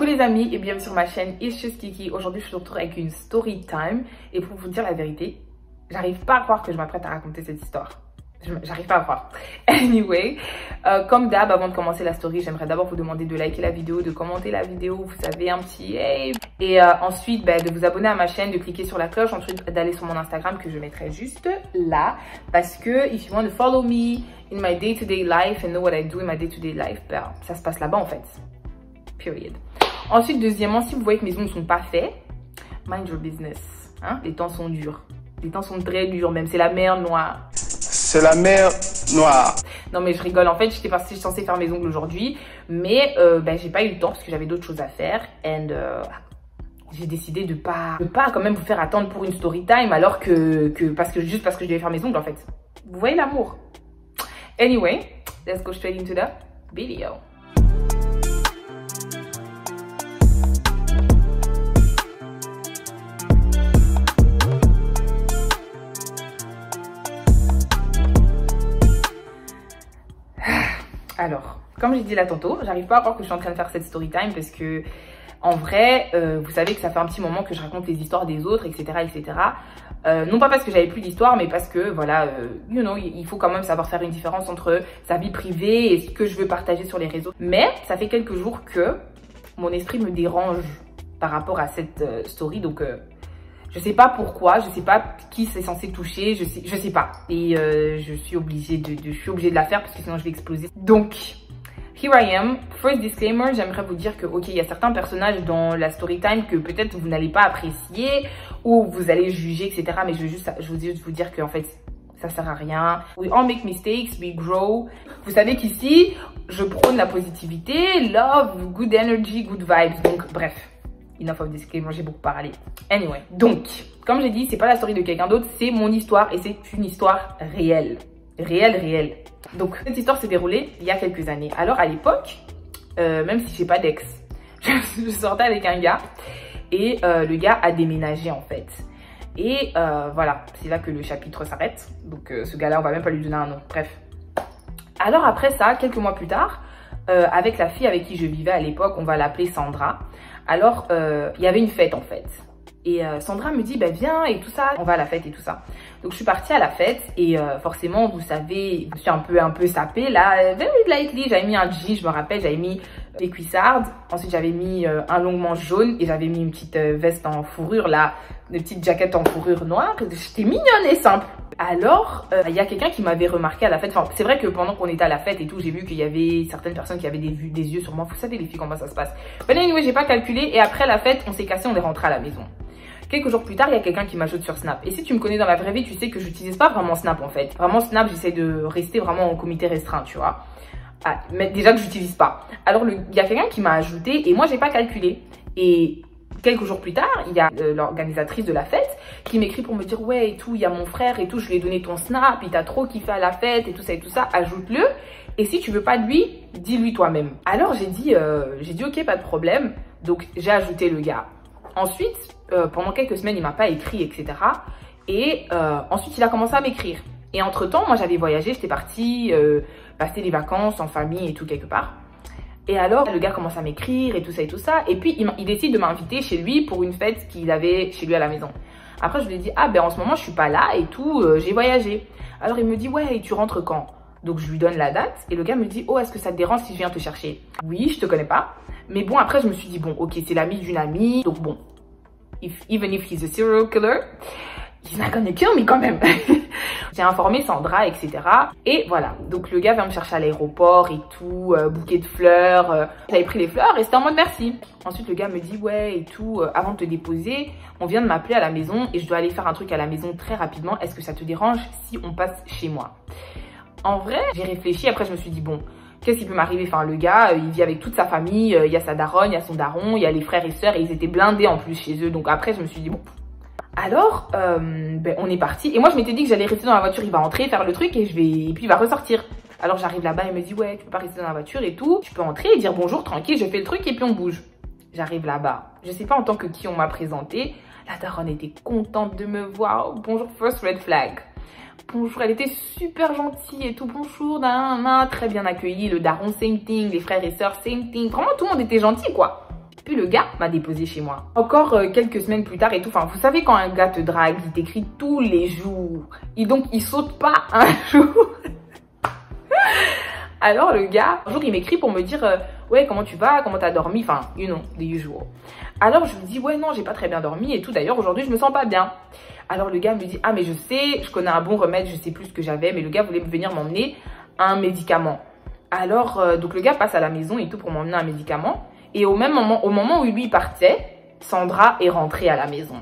Coucou les amis et bienvenue sur ma chaîne It's Just Kiki. Aujourd'hui je suis de retour avec une story time et pour vous dire la vérité, j'arrive pas à croire que je m'apprête à raconter cette histoire. J'arrive pas à croire. Anyway, comme d'hab, avant de commencer la story, j'aimerais d'abord vous demander de liker la vidéo, de commenter la vidéo, vous savez, un petit hey. Et ensuite de vous abonner à ma chaîne, de cliquer sur la cloche, ensuite d'aller sur mon Instagram que je mettrai juste là. Parce que if you want to follow me in my day-to-day life and know what I do in my day-to-day life, ben, ça se passe là-bas en fait. Period. Ensuite, deuxièmement, si vous voyez que mes ongles ne sont pas faits, mind your business. Hein? Les temps sont durs. Les temps sont très durs même. C'est la mer noire. C'est la mer noire. Non mais je rigole. En fait, j'étais censée faire mes ongles aujourd'hui. Mais j'ai pas eu le temps parce que j'avais d'autres choses à faire. Et j'ai décidé de pas quand même vous faire attendre pour une story time. Alors juste parce que je devais faire mes ongles en fait. Vous voyez l'amour. Anyway, let's go straight into the video. Alors, comme j'ai dit là tantôt, j'arrive pas à croire que je suis en train de faire cette story time parce que, en vrai, vous savez que ça fait un petit moment que je raconte les histoires des autres, etc., etc. Non pas parce que j'avais plus d'histoire, mais parce que, voilà, il faut quand même savoir faire une différence entre sa vie privée et ce que je veux partager sur les réseaux. Mais ça fait quelques jours que mon esprit me dérange par rapport à cette story, donc je sais pas pourquoi, je sais pas qui c'est censé toucher, je sais pas. Et je suis obligée de la faire parce que sinon je vais exploser. Donc, here I am. First disclaimer, j'aimerais vous dire que, ok, il y a certains personnages dans la story time que peut-être vous n'allez pas apprécier ou vous allez juger, etc. Mais je veux juste vous dire qu'en fait, ça sert à rien. We all make mistakes, we grow. Vous savez qu'ici, je prône la positivité, love, good energy, good vibes. Donc, bref. Enough of disclaimer, j'ai beaucoup parlé. Anyway, donc, comme j'ai dit, c'est pas la story de quelqu'un d'autre, c'est mon histoire et c'est une histoire réelle. Réelle. Donc, cette histoire s'est déroulée il y a quelques années. Alors, à l'époque, même si j'ai pas d'ex, je sortais avec un gars et le gars a déménagé en fait. Et voilà, c'est là que le chapitre s'arrête. Donc, ce gars-là, on va même pas lui donner un nom. Bref. Alors, après ça, quelques mois plus tard, avec la fille avec qui je vivais à l'époque, on va l'appeler Sandra. Alors, il y avait une fête en fait. Et Sandra me dit, bah viens et tout ça, on va à la fête et tout ça. Donc je suis partie à la fête et forcément, vous savez, je me suis un peu sapée là, very lightly. J'avais mis un jean, je me rappelle, j'avais mis des cuissardes. Ensuite, j'avais mis un long manche jaune et j'avais mis une petite veste en fourrure là, une petite jaquette en fourrure noire. J'étais mignonne et simple. Alors, il y a quelqu'un qui m'avait remarqué à la fête. Enfin, c'est vrai que pendant qu'on était à la fête et tout, j'ai vu qu'il y avait certaines personnes qui avaient des yeux sur moi. Vous savez les filles comment ça se passe. Mais anyway, j'ai pas calculé et après la fête, on s'est cassé, on est rentré à la maison. Quelques jours plus tard, il y a quelqu'un qui m'ajoute sur Snap. Et si tu me connais dans la vraie vie, tu sais que j'utilise pas vraiment Snap en fait. Vraiment Snap, j'essaie de rester vraiment en comité restreint, tu vois. Ah, mais déjà que j'utilise pas. Alors, il y a quelqu'un qui m'a ajouté et moi, j'ai pas calculé. Et quelques jours plus tard, il y a l'organisatrice de la fête qui m'écrit pour me dire ouais et tout, il y a mon frère et tout, je lui ai donné ton Snap, il t'a trop kiffé à la fête et tout ça, ajoute-le. Et si tu veux pas de lui, dis-lui toi-même. Alors j'ai dit ok, pas de problème. Donc j'ai ajouté le gars. Ensuite, pendant quelques semaines, il m'a pas écrit, etc. Et ensuite, il a commencé à m'écrire. Et entre-temps, moi j'avais voyagé, j'étais partie passer les vacances en famille et tout quelque part. Et alors, le gars commence à m'écrire et tout ça. Et puis, il décide de m'inviter chez lui pour une fête qu'il avait chez lui à la maison. Après, je lui ai dit, ah ben en ce moment, je suis pas là et tout, j'ai voyagé. Alors, il me dit, ouais, et tu rentres quand? Donc, je lui donne la date et le gars me dit, oh, est-ce que ça te dérange si je viens te chercher? Oui, je te connais pas. Mais bon, après, je me suis dit, bon, ok, c'est l'ami d'une amie. Donc, bon, even if he's a serial killer, he's not gonna kill me quand même. J'ai informé Sandra, etc. Et voilà, donc le gars vient me chercher à l'aéroport et tout, bouquet de fleurs. J'avais pris les fleurs et c'était en mode merci. Ensuite, le gars me dit, ouais et tout, avant de te déposer, on vient de m'appeler à la maison et je dois aller faire un truc à la maison très rapidement. Est-ce que ça te dérange si on passe chez moi? En vrai, j'ai réfléchi. Après, je me suis dit, bon, qu'est-ce qui peut m'arriver? Enfin, le gars, il vit avec toute sa famille. Il y a sa daronne, il y a son daron, il y a les frères et sœurs et ils étaient blindés en plus chez eux. Donc après, je me suis dit, bon. Alors, on est parti. Et moi, je m'étais dit que j'allais rester dans la voiture. Il va entrer, faire le truc et puis il va ressortir. Alors, j'arrive là-bas, il me dit, ouais, tu peux pas rester dans la voiture et tout. Tu peux entrer et dire bonjour, tranquille, je fais le truc et puis on bouge. J'arrive là-bas. Je sais pas en tant que qui on m'a présenté. La daronne était contente de me voir. Oh, bonjour, first red flag. Bonjour, elle était super gentille et tout. Bonjour, très bien accueillie. Le daron, same thing. Les frères et sœurs, same thing. Vraiment, tout le monde était gentil, quoi. Puis le gars m'a déposé chez moi. Encore quelques semaines plus tard et tout. Enfin, vous savez quand un gars te drague, il t'écrit tous les jours. Et donc, il saute pas un jour. Alors le gars, un jour, il m'écrit pour me dire ouais, comment tu vas, comment t'as dormi, enfin, you know, the usual. Alors je lui dis ouais, non, j'ai pas très bien dormi et tout. D'ailleurs, aujourd'hui, je me sens pas bien. Alors le gars me dit ah, mais je sais, je connais un bon remède, je sais plus ce que j'avais, mais le gars voulait venir m'emmener un médicament. Alors, donc le gars passe à la maison et tout pour m'emmener un médicament. Et au moment où lui partait, Sandra est rentrée à la maison.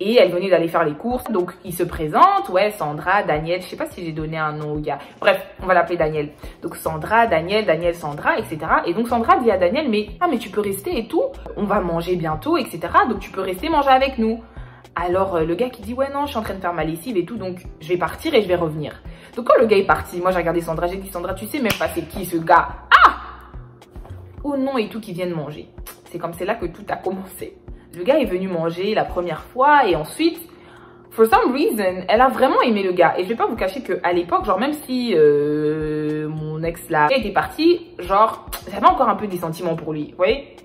Et elle venait d'aller faire les courses. Donc, il se présente. Ouais, Sandra, Daniel. Je sais pas si j'ai donné un nom au gars. Bref, on va l'appeler Daniel. Donc, Sandra, Daniel, Sandra, etc. Et donc, Sandra dit à Daniel, mais tu peux rester et tout. On va manger bientôt, etc. Donc, tu peux rester manger avec nous. Alors, le gars qui dit, ouais, non, je suis en train de faire ma lessive et tout. Donc, je vais partir et je vais revenir. Donc, quand le gars est parti, moi, j'ai regardé Sandra. J'ai dit, Sandra, tu sais même pas c'est qui ce gars? Ah! Oh non, et tout qui viennent manger. C'est comme c'est là que tout a commencé. Le gars est venu manger la première fois et ensuite, for some reason, elle a vraiment aimé le gars. Et je vais pas vous cacher qu'à l'époque, genre même si mon ex là était parti, genre j'avais encore un peu des sentiments pour lui, vous voyez?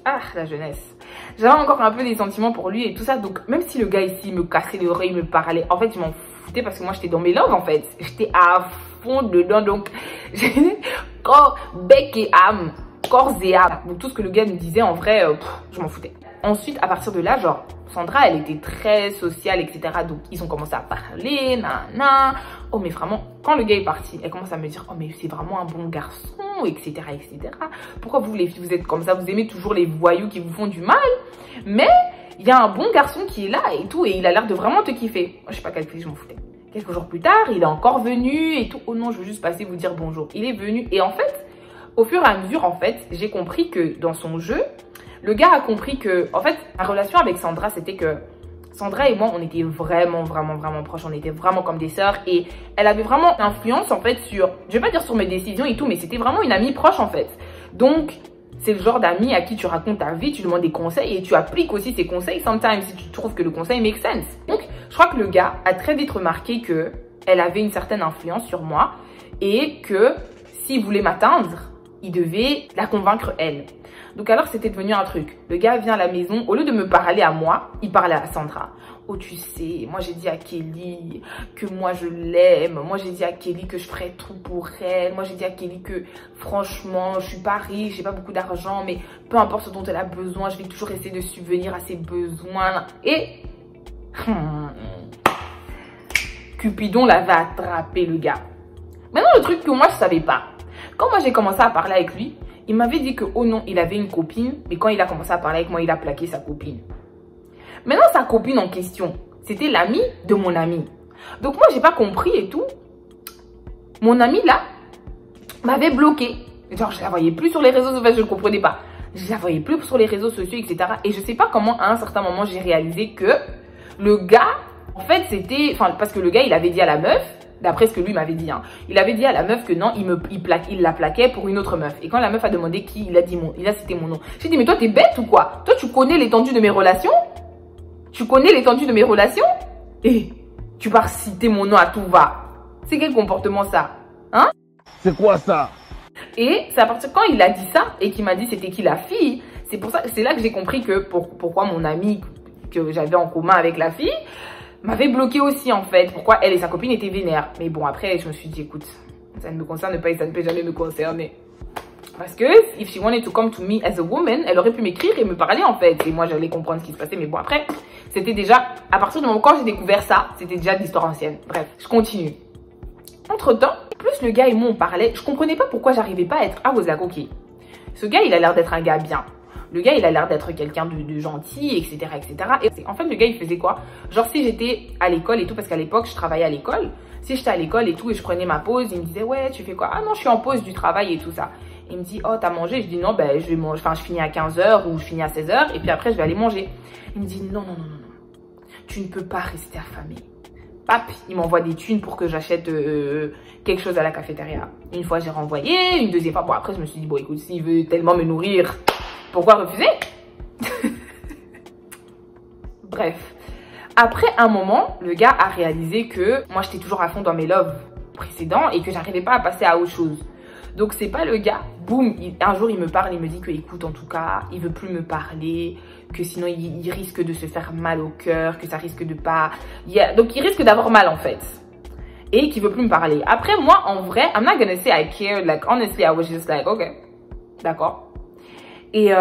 Ah, la jeunesse. J'avais encore un peu des sentiments pour lui et tout ça. Donc même si le gars ici me cassait les oreilles, me parlait, en fait je m'en foutais parce que moi j'étais dans mes loves en fait. J'étais à fond dedans, donc j'ai corps, bec et âme. Corps et âme. Donc tout ce que le gars me disait en vrai, je m'en foutais. Ensuite, à partir de là, genre, Sandra, elle était très sociale, etc. Donc ils ont commencé à parler, nanana. Oh mais vraiment, quand le gars est parti, elle commence à me dire, oh mais c'est vraiment un bon garçon, etc., etc. Pourquoi vous les filles, vous êtes comme ça, vous aimez toujours les voyous qui vous font du mal? Mais il y a un bon garçon qui est là et tout, et il a l'air de vraiment te kiffer. Moi, je sais pas quelle fille, je m'en foutais. Quelques jours plus tard, il est encore venu et tout. Oh non, je veux juste passer vous dire bonjour. Il est venu et en fait, au fur et à mesure, en fait, j'ai compris que dans son jeu, le gars a compris que, en fait, ma relation avec Sandra, c'était que Sandra et moi, on était vraiment proches. On était vraiment comme des sœurs et elle avait vraiment influence, en fait, sur, je vais pas dire sur mes décisions et tout, mais c'était vraiment une amie proche, en fait. Donc, c'est le genre d'ami à qui tu racontes ta vie, tu demandes des conseils et tu appliques aussi ces conseils sometimes si tu trouves que le conseil make sense. Donc, je crois que le gars a très vite remarqué que elle avait une certaine influence sur moi et que s'il voulait m'atteindre, il devait la convaincre elle. Donc alors c'était devenu un truc. Le gars vient à la maison, au lieu de me parler à moi, il parlait à Sandra. Oh tu sais, moi j'ai dit à Kelly que moi je l'aime. Moi j'ai dit à Kelly que je ferais tout pour elle. Moi j'ai dit à Kelly que franchement je suis pas riche, j'ai pas beaucoup d'argent, mais peu importe ce dont elle a besoin, je vais toujours essayer de subvenir à ses besoins. Et Cupidon l'avait attrapé le gars. Maintenant le truc que moi je savais pas. Quand moi j'ai commencé à parler avec lui, il m'avait dit que oh non, il avait une copine, mais quand il a commencé à parler avec moi, il a plaqué sa copine. Maintenant sa copine en question, c'était l'amie de mon ami. Donc moi j'ai pas compris et tout. Mon ami là m'avait bloqué. Genre je la voyais plus sur les réseaux sociaux, je ne comprenais pas. Je la voyais plus sur les réseaux sociaux, etc. Et je sais pas comment à un certain moment j'ai réalisé que le gars, en fait c'était, enfin parce que le gars il avait dit à la meuf, d'après ce que lui m'avait dit, hein. Il avait dit à la meuf que non, il la plaquait pour une autre meuf. Et quand la meuf a demandé qui, il a cité mon nom. J'ai dit, mais toi, t'es bête ou quoi? Toi, tu connais l'étendue de mes relations? Tu connais l'étendue de mes relations? Et tu pars citer mon nom à tout va. C'est quel comportement ça? Hein? C'est quoi ça? Et c'est à partir de quand il a dit ça et qu'il m'a dit c'était qui la fille, c'est là que j'ai compris que pourquoi mon ami que j'avais en commun avec la fille m'avait bloqué aussi en fait. Pourquoi elle et sa copine étaient vénères. Mais bon après je me suis dit écoute, ça ne me concerne pas et ça ne peut jamais me concerner. Parce que if she wanted to come to me as a woman, elle aurait pu m'écrire et me parler en fait. Et moi j'allais comprendre ce qui se passait. Mais bon après, c'était déjà, à partir du moment quand j'ai découvert ça, c'était déjà de l'histoire ancienne. Bref, je continue. Entre temps, plus le gars et moi on parlait, je comprenais pas pourquoi j'arrivais pas à être I was like ok. Ce gars il a l'air d'être un gars bien. Le gars, il a l'air d'être quelqu'un de gentil, etc., etc. Et en fait, le gars, il faisait quoi? Genre, si j'étais à l'école et tout, parce qu'à l'époque, je travaillais à l'école. Si j'étais à l'école et tout, et je prenais ma pause, il me disait, ouais, tu fais quoi? Ah non, je suis en pause du travail et tout ça. Il me dit, oh, t'as mangé? Je dis, non, ben, je vais manger. Enfin, je finis à 15 h ou je finis à 16 h, et puis après, je vais aller manger. Il me dit, non. Tu ne peux pas rester affamé. Pap, il m'envoie des thunes pour que j'achète quelque chose à la cafétéria. Une fois, j'ai renvoyé. Une deuxième fois, bon, après, je me suis dit, bon, écoute, s'il veut tellement me nourrir, pourquoi refuser? Bref. Après un moment, le gars a réalisé que moi, j'étais toujours à fond dans mes loves précédents et que j'arrivais pas à passer à autre chose. Donc c'est pas le gars, boum, un jour il me parle, il me dit que écoute, en tout cas, il veut plus me parler, que sinon il risque de se faire mal au cœur, que ça risque de pas... Donc il risque d'avoir mal en fait. Et qu'il veut plus me parler. Après moi, en vrai, I'm not gonna say I care, like honestly, I was just like, ok, d'accord. Et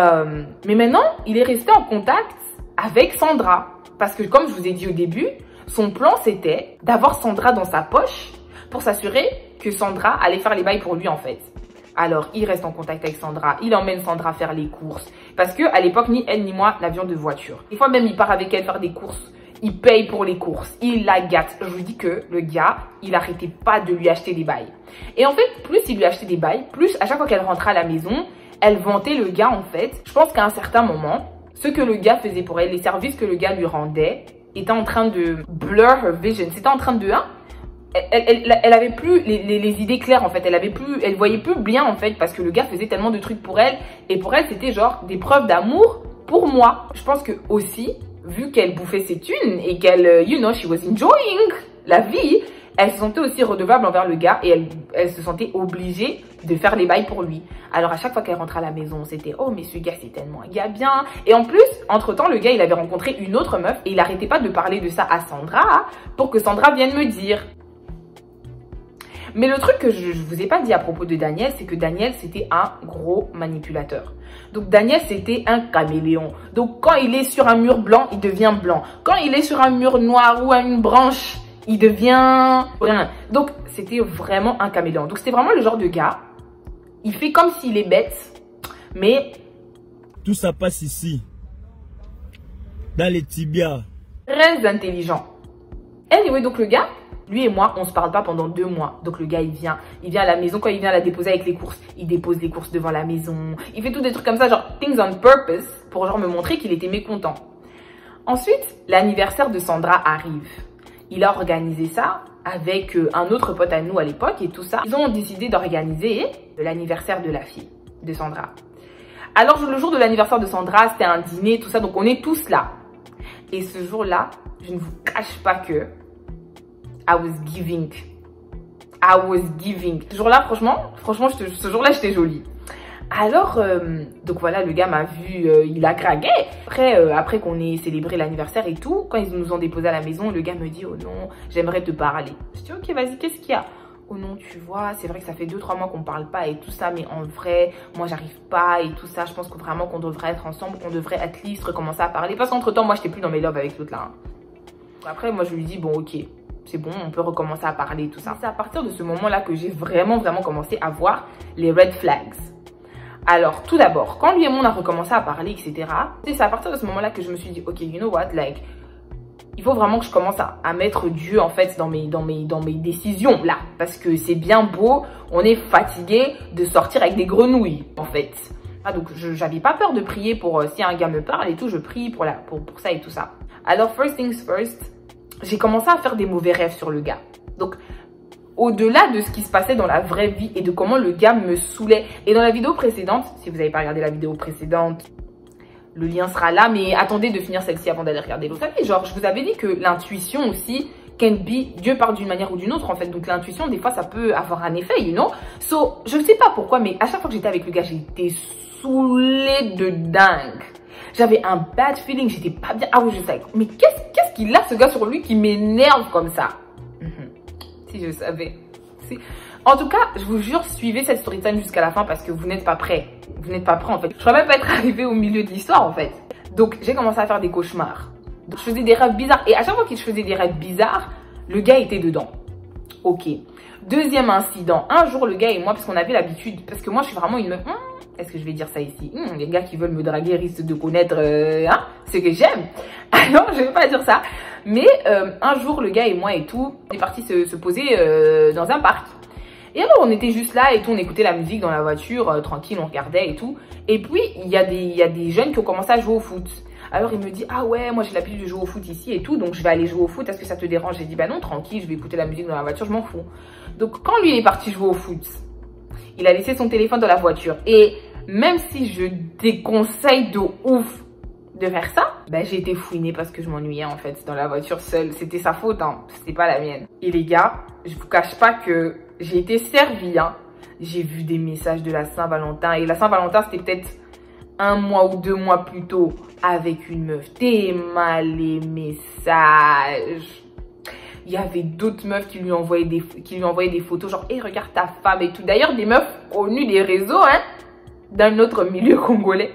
mais maintenant, il est resté en contact avec Sandra. Parce que comme je vous ai dit au début, son plan c'était d'avoir Sandra dans sa poche pour s'assurer que Sandra allait faire les bails pour lui en fait. Alors, il reste en contact avec Sandra, il emmène Sandra faire les courses. Parce que à l'époque, ni elle ni moi n'avions de voiture. Des fois même, il part avec elle faire des courses. Il paye pour les courses, il la gâte. Je vous dis que le gars, il arrêtait pas de lui acheter des bails. Et en fait, plus il lui achetait des bails, plus à chaque fois qu'elle rentrait à la maison, elle vantait le gars en fait. Je pense qu'à un certain moment, ce que le gars faisait pour elle, les services que le gars lui rendait, était en train de blur her vision. C'était en train de... Elle avait plus les idées claires en fait, elle voyait plus bien en fait parce que le gars faisait tellement de trucs pour elle et pour elle c'était genre des preuves d'amour pour moi. Je pense que aussi, vu qu'elle bouffait ses thunes et qu'elle, you know, she was enjoying la vie, elle se sentait aussi redevable envers le gars et elle se sentait obligée de faire les bails pour lui. Alors à chaque fois qu'elle rentrait à la maison, c'était oh mais ce gars c'est tellement un gars bien. Et en plus, entre temps le gars il avait rencontré une autre meuf et il arrêtait pas de parler de ça à Sandra pour que Sandra vienne me dire. Mais le truc que je vous ai pas dit à propos de Daniel, c'est que Daniel, c'était un gros manipulateur. Donc Daniel, c'était un caméléon. Donc quand il est sur un mur blanc, il devient blanc. Quand il est sur un mur noir ou à une branche, il devient rien. Donc c'était vraiment un caméléon. Donc c'était vraiment le genre de gars, il fait comme s'il est bête, mais... Tout ça passe ici, dans les tibias. Très intelligent. Anyway, donc le gars... Lui et moi, on se parle pas pendant 2 mois. Donc le gars, il vient à la maison. Quand il vient la déposer avec les courses, il dépose les courses devant la maison. Il fait tous des trucs comme ça, genre things on purpose, pour genre me montrer qu'il était mécontent. Ensuite, l'anniversaire de Sandra arrive. Il a organisé ça avec un autre pote à nous à l'époque et tout ça. Ils ont décidé d'organiser l'anniversaire de la fille, de Sandra. Alors le jour de l'anniversaire de Sandra, c'était un dîner, tout ça. Donc on est tous là. Et ce jour-là, je ne vous cache pas que I was giving. Ce jour-là, franchement, ce jour-là, j'étais jolie. Alors, donc voilà, le gars m'a vu, il a craqué. Après qu'on ait célébré l'anniversaire et tout, quand ils nous ont déposé à la maison, le gars me dit, oh non, j'aimerais te parler. Je dis, ok, vas-y, qu'est-ce qu'il y a? Oh non, tu vois, c'est vrai que ça fait 2-3 mois qu'on parle pas et tout ça, mais en vrai, moi, j'arrive pas et tout ça. Je pense que vraiment qu'on devrait être ensemble, qu'on devrait at least recommencer à parler. Parce qu'entre temps, moi, j'étais plus dans mes loves avec l'autre là. Après, moi, je lui dis, bon, ok. C'est bon, on peut recommencer à parler, tout ça. C'est à partir de ce moment-là que j'ai vraiment commencé à voir les red flags. Alors, tout d'abord, quand lui et moi, on a recommencé à parler, etc. C'est à partir de ce moment-là que je me suis dit, ok, you know what, like, il faut vraiment que je commence à mettre Dieu, en fait, dans mes décisions, là. Parce que c'est bien beau, on est fatigué de sortir avec des grenouilles, en fait. Ah, donc, j'avais pas peur de prier pour, si un gars me parle et tout, je prie pour ça et tout ça. Alors, first things first, j'ai commencé à faire des mauvais rêves sur le gars. Donc, au-delà de ce qui se passait dans la vraie vie et de comment le gars me saoulait. Et dans la vidéo précédente, si vous n'avez pas regardé la vidéo précédente, le lien sera là. Mais attendez de finir celle-ci avant d'aller regarder l'autre. Vous savez, genre, je vous avais dit que l'intuition aussi, can be, Dieu parle d'une manière ou d'une autre en fait. Donc l'intuition, des fois, ça peut avoir un effet, you know. So, je ne sais pas pourquoi, mais à chaque fois que j'étais avec le gars, j'étais saoulée de dingue. J'avais un bad feeling, j'étais pas bien. Ah oui, je sais. Mais qu'est-ce qu'il a ce gars sur lui qui m'énerve comme ça? Si je savais. En tout cas, je vous jure, suivez cette story time jusqu'à la fin parce que vous n'êtes pas prêts. Vous n'êtes pas prêts en fait. Je ne même pas être arrivée au milieu de l'histoire en fait. Donc j'ai commencé à faire des cauchemars. Donc, je faisais des rêves bizarres. Et à chaque fois que je faisais des rêves bizarres, le gars était dedans. Ok. Deuxième incident. Un jour, le gars et moi, parce qu'on avait l'habitude, parce que moi je suis vraiment une meuf. Est-ce que je vais dire ça ici? Les gars qui veulent me draguer risquent de connaître ce que j'aime. Ah non, je vais pas dire ça. Mais un jour, le gars et moi et tout, on est partis se poser dans un parc. Et alors, on était juste là et tout, on écoutait la musique dans la voiture, tranquille, on regardait et tout. Et puis, il y a des jeunes qui ont commencé à jouer au foot. Alors, il me dit, ah ouais, moi j'ai l'habitude de jouer au foot ici et tout, donc je vais aller jouer au foot, est-ce que ça te dérange? J'ai dit, bah non, tranquille, je vais écouter la musique dans la voiture, je m'en fous. Donc, quand lui est parti jouer au foot, il a laissé son téléphone dans la voiture. Et même si je déconseille de ouf de faire ça, bah, j'ai été fouinée parce que je m'ennuyais en fait dans la voiture seule. C'était sa faute, hein, c'était pas la mienne. Et les gars, je vous cache pas que j'ai été servie, hein. j'ai vu des messages de la Saint-Valentin. Et la Saint-Valentin, c'était peut-être 1 mois ou 2 mois plus tôt avec une meuf. T'es mal les messages. Il y avait d'autres meufs qui lui envoyaient des photos genre hey, regarde ta femme et tout. D'ailleurs des meufs connues des réseaux hein, d'un autre milieu congolais.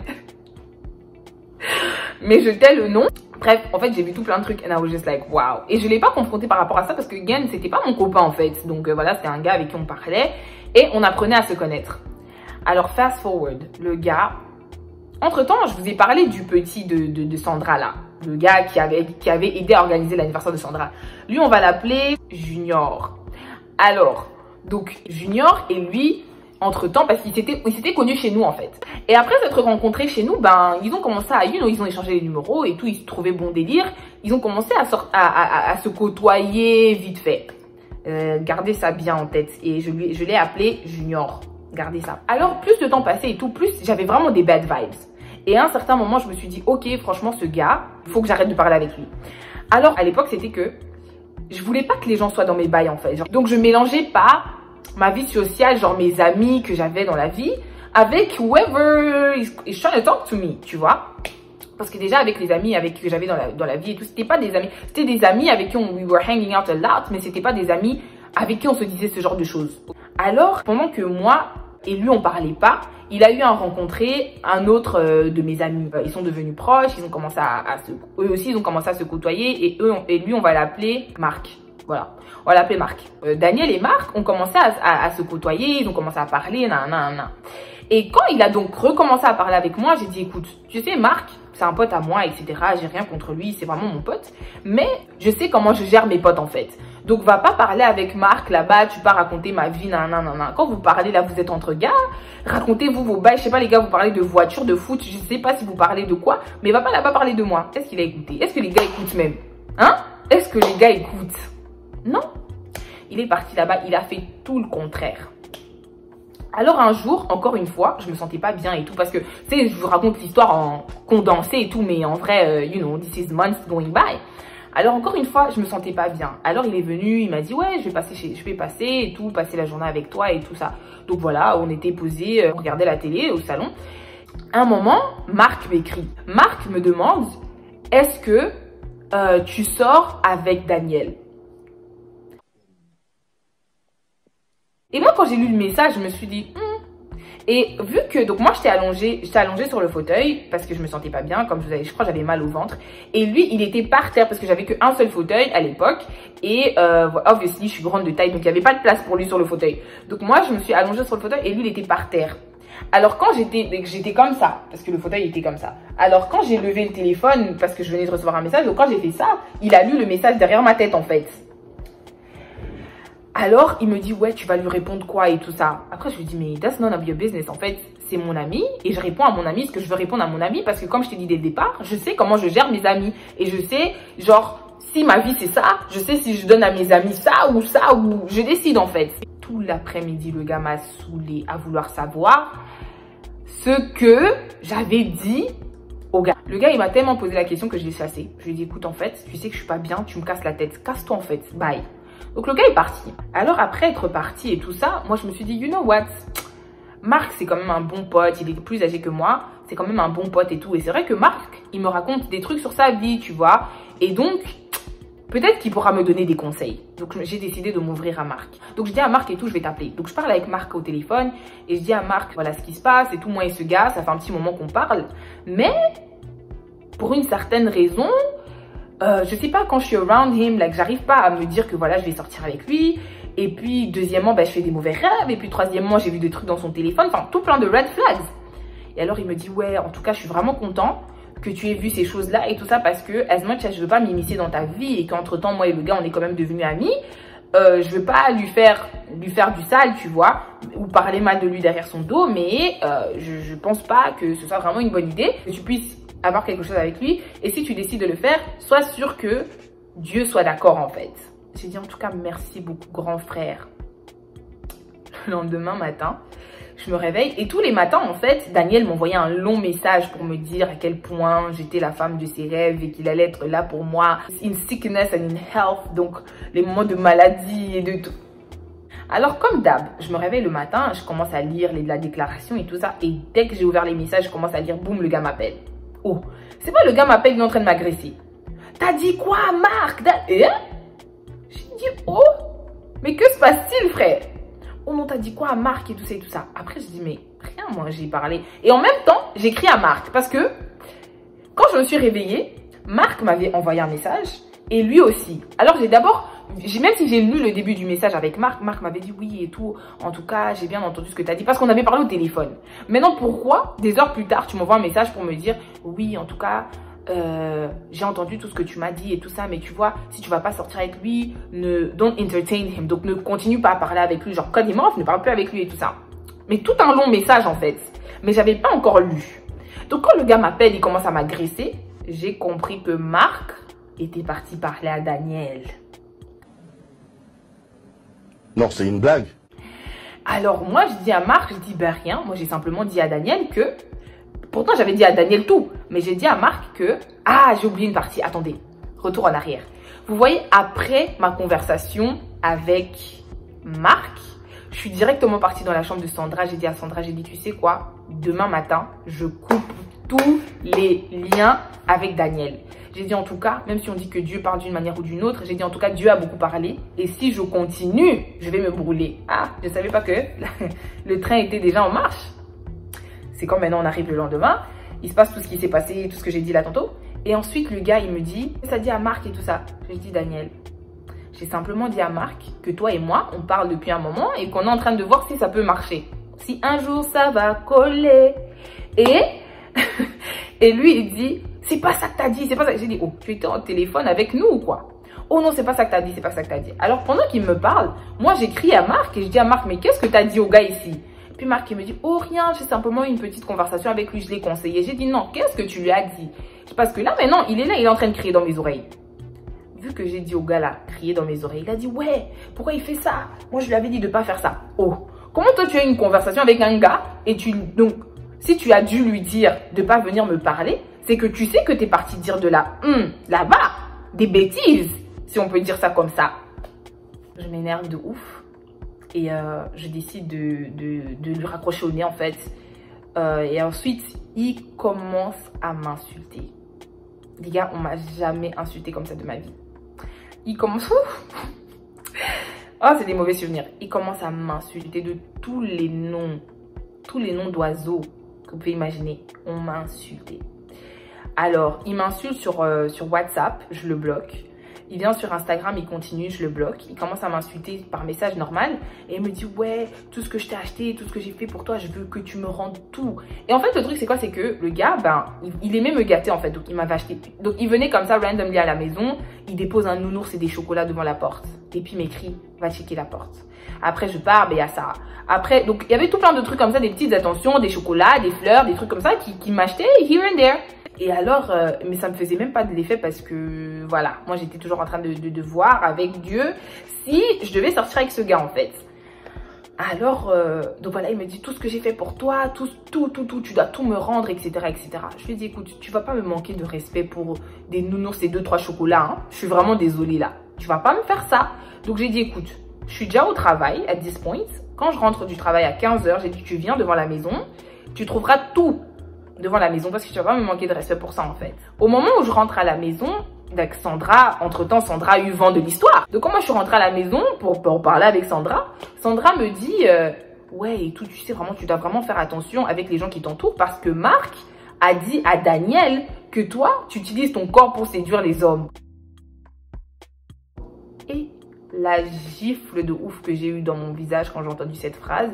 Mais je tais le nom. Bref, en fait j'ai vu tout plein de trucs and I was just like wow. Et je l'ai pas confronté par rapport à ça parce que Gen c'était pas mon copain en fait. Donc voilà, c'était un gars avec qui on parlait et on apprenait à se connaître. Alors fast forward, le gars, entre temps je vous ai parlé du petit de Sandra là. Le gars qui avait aidé à organiser l'anniversaire de Sandra. Lui, on va l'appeler Junior. Alors, donc Junior et lui, entre-temps, parce qu'ils s'étaient connus chez nous en fait. Et après s'être rencontrés chez nous, ben ils ont commencé à, ils ont échangé les numéros et tout, ils se trouvaient bon délire. Ils ont commencé à se côtoyer vite fait. Gardez ça bien en tête. Et je l'ai appelé Junior. Gardez ça. Alors, plus le temps passait et tout, plus j'avais vraiment des bad vibes. Et à un certain moment, je me suis dit, ok, franchement, ce gars, il faut que j'arrête de parler avec lui. Alors, à l'époque, c'était que je voulais pas que les gens soient dans mes bails, en fait. Genre, donc, je mélangeais pas ma vie sociale, genre mes amis que j'avais dans la vie, avec whoever is trying to talk to me, tu vois. Parce que déjà, avec les amis que j'avais dans la vie et tout, c'était pas des amis. C'était des amis avec qui we were hanging out a lot, mais c'était pas des amis avec qui on se disait ce genre de choses. Alors, pendant que moi et lui, on parlait pas, il a eu à rencontrer un autre de mes amis. Ils sont devenus proches, ils ont commencé eux aussi, ils ont commencé à se côtoyer et lui, on va l'appeler Marc. Voilà, on va l'appeler Marc. Daniel et Marc ont commencé à se côtoyer, ils ont commencé à parler, nanana. Et quand il a donc recommencé à parler avec moi, j'ai dit, écoute, tu sais, Marc, c'est un pote à moi, etc. J'ai rien contre lui, c'est vraiment mon pote. Mais je sais comment je gère mes potes, en fait. Donc, va pas parler avec Marc là-bas, tu pas raconter ma vie, nanana. Quand vous parlez, là, vous êtes entre gars, racontez-vous vos bails. Je sais pas, les gars, vous parlez de voiture, de foot, je sais pas si vous parlez de quoi, mais va pas là-bas parler de moi. Est-ce qu'il a écouté? Est-ce que les gars écoutent même? Hein? Est-ce que les gars écoutent? Non. Il est parti là-bas, il a fait tout le contraire. Alors un jour, encore une fois, je me sentais pas bien et tout parce que, tu sais, je vous raconte l'histoire en condensé et tout, mais en vrai, you know, this is months going by. Alors encore une fois, je me sentais pas bien. Alors il est venu, il m'a dit ouais, je vais passer et tout, passer la journée avec toi et tout ça. Donc voilà, on était posés, on regardait la télé au salon. À un moment, Marc m'écrit. Marc me demande, est-ce que tu sors avec Daniel? Et moi, quand j'ai lu le message, je me suis dit, Et vu que, donc moi, j'étais allongée sur le fauteuil parce que je me sentais pas bien, comme je crois que j'avais mal au ventre. Et lui, il était par terre parce que j'avais qu'un seul fauteuil à l'époque. Et obviously, je suis grande de taille, donc il n'y avait pas de place pour lui sur le fauteuil. Donc moi, je me suis allongée sur le fauteuil et lui, il était par terre. Alors quand j'étais comme ça, parce que le fauteuil était comme ça. Alors quand j'ai levé le téléphone, parce que je venais de recevoir un message, donc quand j'ai fait ça, il a lu le message derrière ma tête en fait. Alors, il me dit, ouais, tu vas lui répondre quoi et tout ça. Après, je lui dis, mais that's none of your business. En fait, c'est mon ami et je réponds à mon ami ce que je veux répondre à mon ami parce que comme je t'ai dit dès le départ, je sais comment je gère mes amis. Et je sais, genre, si ma vie c'est ça, je sais si je donne à mes amis ça ou je décide en fait. Tout l'après-midi, le gars m'a saoulé à vouloir savoir ce que j'avais dit au gars. Le gars, il m'a tellement posé la question que je l'ai chassé. Je lui ai dit, écoute, en fait, tu sais que je suis pas bien, tu me casses la tête. Casse-toi en fait, bye. Donc le gars est parti. Alors après être parti et tout ça, moi je me suis dit, you know what, Marc c'est quand même un bon pote, il est plus âgé que moi, c'est quand même un bon pote et tout. Et c'est vrai que Marc, il me raconte des trucs sur sa vie, tu vois. Et donc, peut-être qu'il pourra me donner des conseils. Donc j'ai décidé de m'ouvrir à Marc. Donc je dis à Marc et tout, je vais t'appeler. Donc je parle avec Marc au téléphone et je dis à Marc, voilà ce qui se passe et tout, moi et ce gars, ça fait un petit moment qu'on parle. Mais, pour une certaine raison... je sais pas, quand je suis around him, like, j'arrive pas à me dire que voilà, je vais sortir avec lui. Et puis, deuxièmement, je fais des mauvais rêves. Et puis, troisièmement, j'ai vu des trucs dans son téléphone. Enfin, tout plein de red flags. Et alors, il me dit, ouais, en tout cas, je suis vraiment content que tu aies vu ces choses-là et tout ça parce que, as much as je veux pas m'immiscer dans ta vie et qu'entre temps, moi et le gars, on est quand même devenus amis. Je veux pas lui faire du sale, tu vois, ou parler mal de lui derrière son dos. Mais je pense pas que ce soit vraiment une bonne idée que tu puisses avoir quelque chose avec lui. Et si tu décides de le faire, sois sûr que Dieu soit d'accord en fait. J'ai dit en tout cas merci beaucoup grand frère. Le lendemain matin, je me réveille et tous les matins en fait, Daniel m'envoyait un long message pour me dire à quel point j'étais la femme de ses rêves et qu'il allait être là pour moi in sickness and in health, donc les moments de maladie et de tout. Alors comme d'hab, je me réveille le matin, je commence à lire la déclaration et tout ça. Et dès que j'ai ouvert les messages, je commence à lire, boum, le gars m'appelle. Oh, c'est pas le gars m'appelle, il est en train de m'agresser. T'as dit quoi, Marc? J'ai dit, oh, mais que se passe-t-il, frère? Oh non, t'as dit quoi à Marc et tout ça et tout ça. Après, je dis, mais rien, moi, j'ai parlé. Et en même temps, j'écris à Marc parce que quand je me suis réveillée, Marc m'avait envoyé un message et lui aussi. Alors, même si j'ai lu le début du message avec Marc, Marc m'avait dit oui et tout. En tout cas, j'ai bien entendu ce que t'as dit parce qu'on avait parlé au téléphone. Maintenant, pourquoi, des heures plus tard, tu m'envoies un message pour me dire oui, en tout cas, j'ai entendu tout ce que tu m'as dit et tout ça, mais tu vois, si tu vas pas sortir avec lui, don't entertain him, donc ne continue pas à parler avec lui, genre quand il est mort, ne parle plus avec lui et tout ça. Mais tout un long message en fait, mais j'avais pas encore lu. Donc quand le gars m'appelle, il commence à m'agresser, j'ai compris que Marc était parti parler à Daniel. Non, c'est une blague. Alors moi je dis à Marc, je dis ben rien, moi j'ai simplement dit à Daniel que, pourtant j'avais dit à Daniel tout, mais j'ai dit à Marc que, ah j'ai oublié une partie, attendez, retour en arrière. Vous voyez, après ma conversation avec Marc, je suis directement partie dans la chambre de Sandra, j'ai dit à Sandra, j'ai dit tu sais quoi, demain matin, je coupe tous les liens avec Daniel. J'ai dit en tout cas, même si on dit que Dieu parle d'une manière ou d'une autre, j'ai dit en tout cas Dieu a beaucoup parlé et si je continue, je vais me brûler. Ah, je ne savais pas que le train était déjà en marche. C'est quand maintenant on arrive le lendemain, il se passe tout ce qui s'est passé, tout ce que j'ai dit là tantôt. Et ensuite le gars il me dit, ça dit à Marc et tout ça. Je dis Daniel, j'ai simplement dit à Marc que toi et moi on parle depuis un moment et qu'on est en train de voir si ça peut marcher. Si un jour ça va coller. Et lui il dit, c'est pas ça que t'as dit, c'est pas ça. J'ai dit, oh, tu étais en téléphone avec nous ou quoi? Oh non, c'est pas ça que t'as dit, c'est pas ça que t'as dit. Alors pendant qu'il me parle, moi j'écris à Marc et je dis à Marc, mais qu'est-ce que t'as dit au gars ici? Puis Marc il me dit, oh rien, j'ai simplement eu une petite conversation avec lui, je l'ai conseillé. J'ai dit, non, qu'est-ce que tu lui as dit? Parce que là maintenant, il est là, il est en train de crier dans mes oreilles. Vu que j'ai dit au gars là, crier dans mes oreilles, il a dit, ouais, pourquoi il fait ça? Moi je lui avais dit de pas faire ça. Oh, comment toi tu as une conversation avec un gars et donc, si tu as dû lui dire de pas venir me parler, c'est que tu sais que tu es parti dire de là-bas, des bêtises, si on peut dire ça comme ça. Je m'énerve de ouf et je décide de lui raccrocher au nez en fait. Et ensuite, il commence à m'insulter. Les gars, on m'a jamais insulté comme ça de ma vie. Il commence... Oh, c'est des mauvais souvenirs. Il commence à m'insulter de tous les noms d'oiseaux que vous pouvez imaginer. On m'a insulté. Alors, il m'insulte sur WhatsApp, je le bloque. Il vient sur Instagram, il continue, je le bloque. Il commence à m'insulter par message normal. Et il me dit, ouais, tout ce que je t'ai acheté, tout ce que j'ai fait pour toi, je veux que tu me rendes tout. Et en fait, le truc, c'est quoi? C'est que le gars, ben, il aimait me gâter, en fait. Donc, il m'avait acheté. Donc, il venait comme ça, randomly à la maison. Il dépose un nounours et des chocolats devant la porte. Et puis, il m'écrit, va checker la porte. Après, je pars, ben, il y a ça. Après, donc, il y avait tout plein de trucs comme ça, des petites attentions, des chocolats, des fleurs, des trucs comme ça qui m'achetaient here and there. Et alors, mais ça me faisait même pas de l'effet parce que, voilà, moi j'étais toujours en train de voir avec Dieu si je devais sortir avec ce gars en fait. Alors, donc voilà, il me dit tout ce que j'ai fait pour toi, tout, tu dois tout me rendre, etc., etc. Je lui ai dit, écoute, tu vas pas me manquer de respect pour des nounours et 2-3 chocolats, hein. Je suis vraiment désolée là. Tu vas pas me faire ça. Donc j'ai dit, écoute, je suis déjà au travail, at this point. Quand je rentre du travail à 15 h, j'ai dit, tu viens devant la maison, tu trouveras tout devant la maison parce que tu vas pas me manquer de respect pour ça en fait. Au moment où je rentre à la maison, avec Sandra, entre-temps Sandra a eu vent de l'histoire. Donc quand moi je suis rentrée à la maison pour parler avec Sandra, Sandra me dit ouais et tout, tu sais vraiment, tu dois vraiment faire attention avec les gens qui t'entourent parce que Marc a dit à Daniel que toi, tu utilises ton corps pour séduire les hommes. Et la gifle de ouf que j'ai eue dans mon visage quand j'ai entendu cette phrase.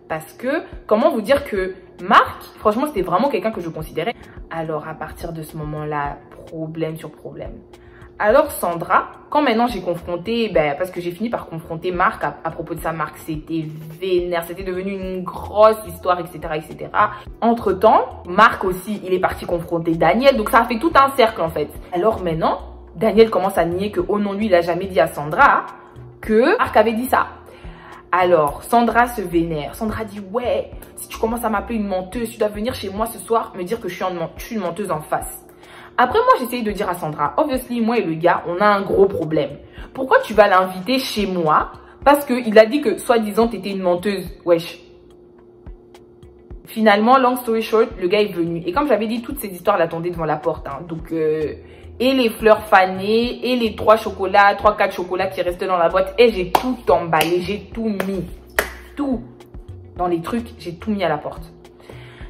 Parce que, comment vous dire que Marc, franchement, c'était vraiment quelqu'un que je considérais. Alors, à partir de ce moment-là, problème sur problème. Alors, Sandra, quand maintenant j'ai confronté, parce que j'ai fini par confronter Marc à propos de ça, Marc, c'était vénère, c'était devenu une grosse histoire, etc., etc. Entre-temps, Marc aussi, il est parti confronter Daniel, donc ça a fait tout un cercle, en fait. Alors maintenant, Daniel commence à nier que, oh non, lui, il a jamais dit à Sandra que Marc avait dit ça. Alors, Sandra se vénère. Sandra dit, ouais, si tu commences à m'appeler une menteuse, tu dois venir chez moi ce soir me dire que je suis une menteuse en face. Après, moi, j'essayais de dire à Sandra, obviously, moi et le gars, on a un gros problème. Pourquoi tu vas l'inviter chez moi parce qu'il a dit que soi-disant t'étais une menteuse. Wesh. Finalement, long story short, le gars est venu. Et comme j'avais dit, toutes ces histoires l'attendaient devant la porte. Hein. Donc, et les fleurs fanées, et les 3 chocolats, 3-4 chocolats qui restaient dans la boîte. Et j'ai tout emballé, j'ai tout mis. Tout. Dans les trucs, j'ai tout mis à la porte.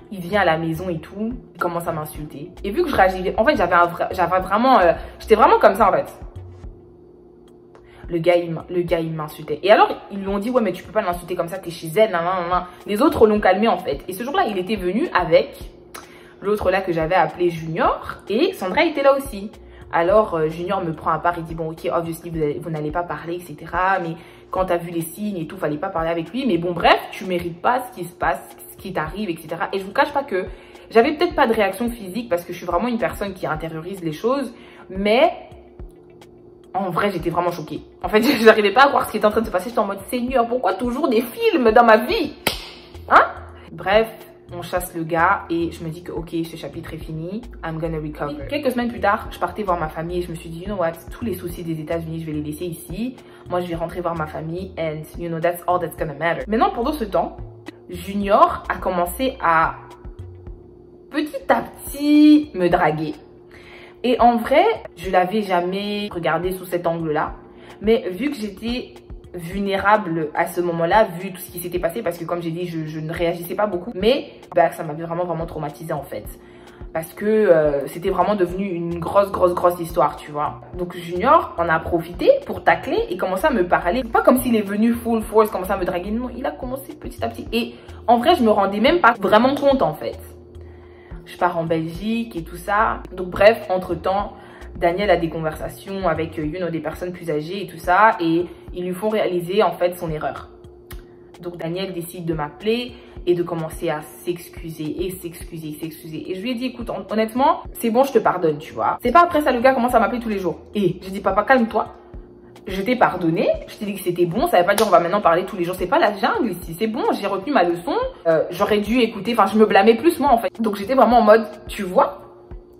Il vient à la maison et tout, il commence à m'insulter. Et vu que je réagissais, en fait, j'avais vraiment, j'étais vraiment comme ça en fait. Le gars, il m'insultait. Et alors, ils lui ont dit, ouais, mais tu peux pas l'insulter comme ça, t'es chez elle, nan, nan, nan. Les autres l'ont calmé, en fait. Et ce jour-là, il était venu avec l'autre là que j'avais appelé Junior. Et Sandra était là aussi. Alors, Junior me prend à part, il dit, bon, ok, obviously, vous n'allez pas parler, etc. Mais quand t'as vu les signes et tout, fallait pas parler avec lui. Mais bon, bref, tu mérites pas ce qui se passe, ce qui t'arrive, etc. Et je vous cache pas que j'avais peut-être pas de réaction physique parce que je suis vraiment une personne qui intériorise les choses. Mais en vrai, j'étais vraiment choquée. En fait, je n'arrivais pas à croire ce qui était en train de se passer. J'étais en mode, Seigneur, pourquoi toujours des films dans ma vie? Hein? Bref, on chasse le gars et je me dis que, ok, ce chapitre est fini. I'm gonna recover. Quelques semaines plus tard, je partais voir ma famille et je me suis dit, you know what? Tous les soucis des États-Unis, je vais les laisser ici. Moi, je vais rentrer voir ma famille and, you know, that's all that's gonna matter. Maintenant, pendant ce temps, Junior a commencé à petit à petit me draguer. Et en vrai, je l'avais jamais regardé sous cet angle-là. Mais vu que j'étais vulnérable à ce moment-là, vu tout ce qui s'était passé, parce que comme j'ai dit, je ne réagissais pas beaucoup. Mais bah, ça m'avait vraiment traumatisée en fait. Parce que c'était vraiment devenu une grosse histoire, tu vois. Donc Junior en a profité pour tacler et commencer à me parler. Pas comme s'il est venu full force, commencer à me draguer. Non, il a commencé petit à petit. Et en vrai, je me rendais même pas vraiment compte en fait. Je pars en Belgique et tout ça. Donc bref, entre-temps, Daniel a des conversations avec des personnes plus âgées et tout ça. Et ils lui font réaliser en fait son erreur. Donc Daniel décide de m'appeler et de commencer à s'excuser et s'excuser. Et je lui ai dit, écoute, honnêtement, c'est bon, je te pardonne, tu vois. C'est pas après ça, le gars commence à m'appeler tous les jours. Et je dis, papa, calme-toi. Je t'ai pardonné, je t'ai dit que c'était bon, ça veut pas dire on va maintenant parler tous les jours, c'est pas la jungle ici, c'est bon, j'ai retenu ma leçon, j'aurais dû écouter, enfin je me blâmais plus moi en fait. Donc j'étais vraiment en mode, tu vois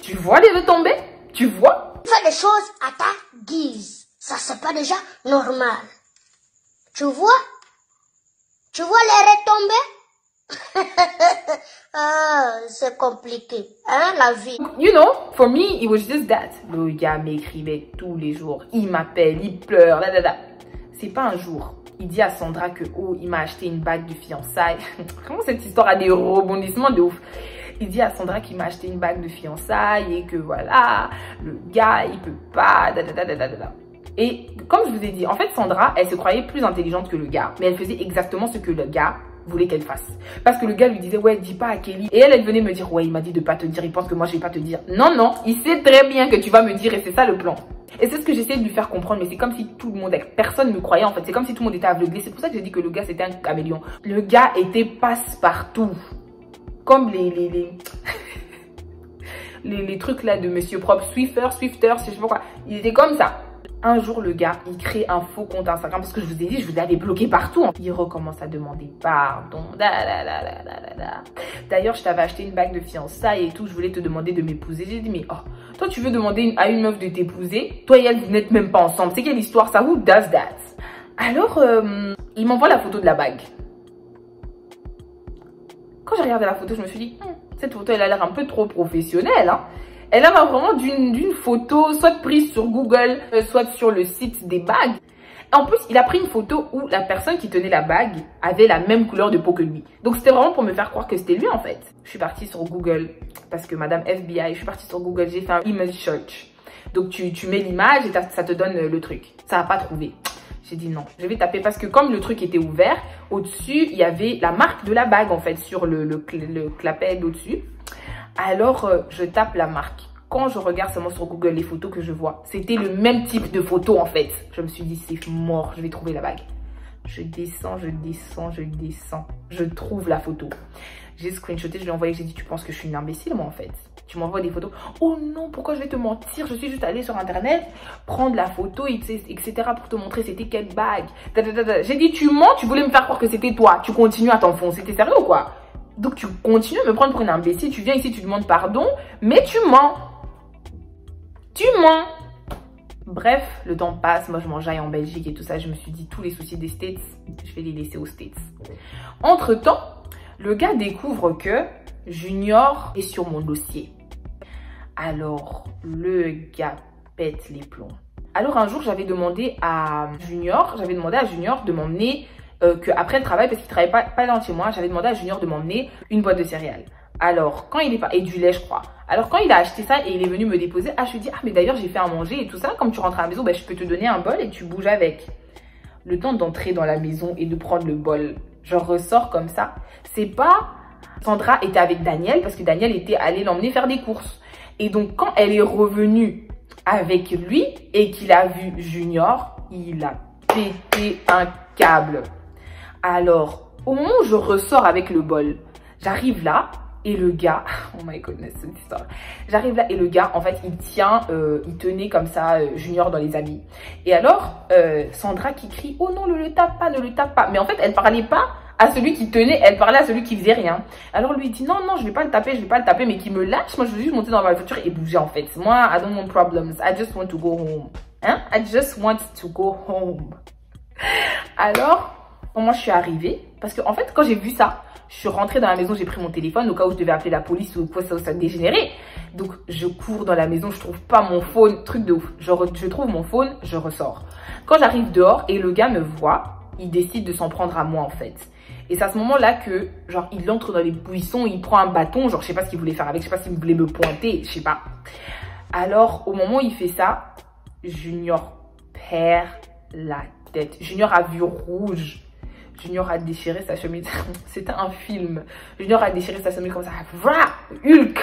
les deux tomber, tu vois. Fais les choses à ta guise, ça c'est pas déjà normal. Tu vois les retomber. Ah, c'est compliqué, hein, la vie. You know, for me, it was just that. Le gars m'écrivait tous les jours. Il m'appelle, il pleure, là. C'est pas un jour. Il dit à Sandra que, oh, il m'a acheté une bague de fiançailles. Vraiment, cette histoire a des rebondissements de ouf. Il dit à Sandra qu'il m'a acheté une bague de fiançailles et que voilà, le gars, il peut pas, Et comme je vous ai dit, en fait, Sandra, elle se croyait plus intelligente que le gars. Mais elle faisait exactement ce que le gars voulait qu'elle fasse. Parce que le gars lui disait, ouais, dis pas à Kelly. Et elle venait me dire, ouais, il m'a dit de pas te dire, il pense que moi, je vais pas te dire. Non, il sait très bien que tu vas me dire et c'est ça le plan. Et c'est ce que j'essaie de lui faire comprendre, mais c'est comme si tout le monde, personne ne me croyait en fait. C'est comme si tout le monde était aveuglé. C'est pour ça que j'ai dit que le gars, c'était un caméléon. Le gars était passe-partout. Comme les trucs là de Monsieur Propre, Swifter, je sais pas quoi. Il était comme ça. Un jour, le gars, il crée un faux compte Instagram parce que je vous ai dit, je vous avais bloqué partout. Il recommence à demander pardon. D'ailleurs, je t'avais acheté une bague de fiançailles et tout. Je voulais te demander de m'épouser. J'ai dit, mais oh, toi, tu veux demander à une meuf de t'épouser? Toi et elle, vous n'êtes même pas ensemble. C'est quelle histoire ça? Who does that? Alors, il m'envoie la photo de la bague. Quand j'ai regardé la photo, je me suis dit, cette photo, elle a l'air un peu trop professionnelle, hein. Elle a vraiment d'une photo, soit prise sur Google, soit sur le site des bagues. En plus, il a pris une photo où la personne qui tenait la bague avait la même couleur de peau que lui. Donc, c'était vraiment pour me faire croire que c'était lui, en fait. Je suis partie sur Google, parce que Madame FBI, je suis partie sur Google, j'ai fait un image search. Donc, tu mets l'image et ça te donne le truc. Ça n'a pas trouvé. J'ai dit non, je vais taper parce que comme le truc était ouvert, au-dessus, il y avait la marque de la bague, en fait, sur le clapet d'au-dessus. Alors, je tape la marque. Quand je regarde seulement sur Google les photos que je vois, c'était le même type de photo en fait. Je me suis dit, c'est mort, je vais trouver la bague. Je descends. Je trouve la photo. J'ai screenshoté, je lui ai envoyé, j'ai dit, tu penses que je suis une imbécile moi en fait? Tu m'envoies des photos. Oh non, pourquoi je vais te mentir? Je suis juste allée sur internet, prendre la photo, etc. pour te montrer c'était quelle bague. J'ai dit, tu mens, tu voulais me faire croire que c'était toi. Tu continues à t'enfoncer, t'es sérieux ou quoi? Donc tu continues à me prendre pour une imbécile, tu viens ici, tu demandes pardon, mais tu mens. Tu mens. Bref, le temps passe, moi je m'enjaille en Belgique et tout ça, je me suis dit tous les soucis des States, je vais les laisser aux States. Entre temps, le gars découvre que Junior est sur mon dossier. Alors, le gars pète les plombs. Alors un jour, j'avais demandé à Junior de m'emmener, qu'après le travail, parce qu'il travaillait pas loin de chez moi, j'avais demandé à Junior de m'emmener une boîte de céréales. Alors, quand il est pas, et du lait, je crois. Alors, quand il a acheté ça et il est venu me déposer, je lui dis, mais d'ailleurs, j'ai fait à manger et tout ça. Comme tu rentres à la maison, je peux te donner un bol et tu bouges avec. Le temps d'entrer dans la maison et de prendre le bol, je ressors comme ça. C'est pas, Sandra était avec Daniel parce que Daniel était allé l'emmener faire des courses. Et donc, quand elle est revenue avec lui et qu'il a vu Junior, il a pété un câble. Alors, au moment où je ressors avec le bol, j'arrive là et le gars, oh my goodness, cette histoire. J'arrive là et le gars, en fait, il tenait comme ça Junior dans les habits. Et alors, Sandra qui crie, oh non, ne le tape pas, ne le tape pas. Mais en fait, elle parlait pas à celui qui tenait, elle parlait à celui qui faisait rien. Alors lui il dit, non, je vais pas le taper, mais qu'il me lâche. Moi, je veux juste monter dans ma voiture et bouger en fait. Moi, I don't want problems, I just want to go home. Hein? I just want to go home. Alors, moi, je suis arrivée, parce que en fait, quand j'ai vu ça, je suis rentrée dans la maison, j'ai pris mon téléphone au cas où je devais appeler la police ou quoi, ça dégénérait. Donc, je cours dans la maison, je trouve pas mon phone, truc de ouf. Je trouve mon phone, je ressors. Quand j'arrive dehors et le gars me voit, il décide de s'en prendre à moi en fait. Et c'est à ce moment-là que, genre, il entre dans les buissons, il prend un bâton, genre, je sais pas ce qu'il voulait faire avec, je sais pas s'il voulait me pointer, je sais pas. Alors, au moment où il fait ça, Junior perd la tête. Junior a vu rouge. Junior a déchiré sa chemise. C'était un film. Junior a déchiré sa chemise comme ça. Hulk.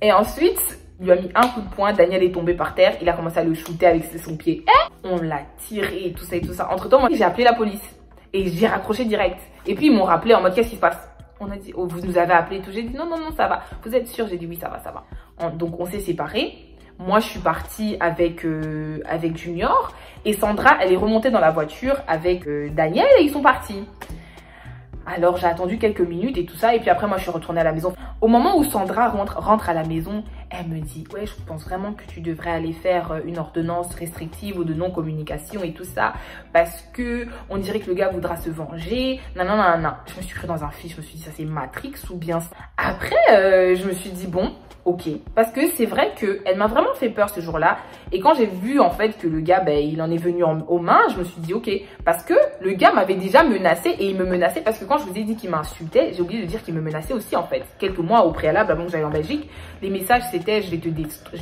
Et ensuite, il lui a mis un coup de poing. Daniel est tombé par terre. Il a commencé à le shooter avec son pied. On l'a tiré et tout ça et tout ça. Entre temps, moi, j'ai appelé la police. Et j'ai raccroché direct. Et puis, ils m'ont rappelé en mode, qu'est-ce qui se passe? On a dit, oh, vous nous avez appelé et tout. J'ai dit, non, ça va. Vous êtes sûr? J'ai dit, oui, ça va. Donc, on s'est séparés. Moi, je suis partie avec Junior. Et Sandra, elle est remontée dans la voiture avec Daniel et ils sont partis. Alors, j'ai attendu quelques minutes et tout ça. Et puis après, moi, je suis retournée à la maison. Au moment où Sandra rentre à la maison, elle me dit, ouais, je pense vraiment que tu devrais aller faire une ordonnance restrictive ou de non-communication et tout ça. Parce que on dirait que le gars voudra se venger. Non. Je me suis cru dans un film. Je me suis dit, ça c'est Matrix ou bien... Après, je me suis dit, bon... Ok, parce que c'est vrai qu'elle m'a vraiment fait peur ce jour-là. Et quand j'ai vu en fait que le gars, il en est venu aux mains, je me suis dit ok. Parce que le gars m'avait déjà menacé et il me menaçait parce que quand je vous ai dit qu'il m'insultait, j'ai oublié de dire qu'il me menaçait aussi en fait. Quelques mois au préalable avant que j'aille en Belgique, les messages c'était je vais